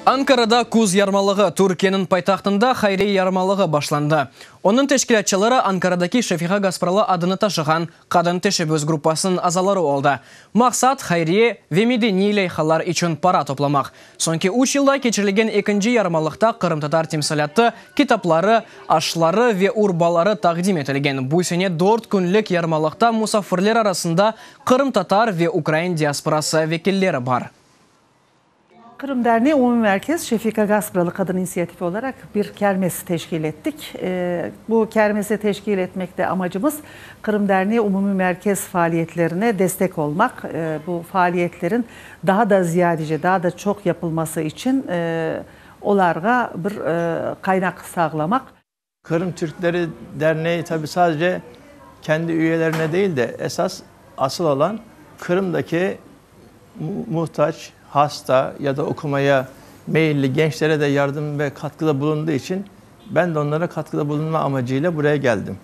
Ankara'da Kuz yarmalığı Türkiye'nin paytaxtında Hayriye yarmalığı başlandı. Onun teşkilatçıları Ankara'daki Şefika Gaspralı adını taşıyan kadın teşebbüs grupasının azaları oldu. Maksat Hayriye ve medeni leyhalar için para toplamak. Sonki 3 yılda geçirilgen ikinci yarmalıkta Kırım Tatar timsalatı, kitapları, aşları ve urbaları takdim edilgen. Bu sene 4 günlük yarmalıkta musafirler arasında Kırım Tatar ve Ukrayna diasporası vekilleri var. Kırım Derneği Umumi Merkez Şefika Gaspralı Kadın İnisiyatifi olarak bir kermes teşkil ettik. Bu kermesi teşkil etmekte amacımız Kırım Derneği Umumi Merkez faaliyetlerine destek olmak. Bu faaliyetlerin daha da ziyadece, daha da çok yapılması için onlara bir kaynak sağlamak. Kırım Türkleri Derneği tabii sadece kendi üyelerine değil de asıl olan Kırım'daki muhtaç, hasta ya da okumaya meyilli gençlere de yardım ve katkıda bulunduğu için ben de onlara katkıda bulunma amacıyla buraya geldim.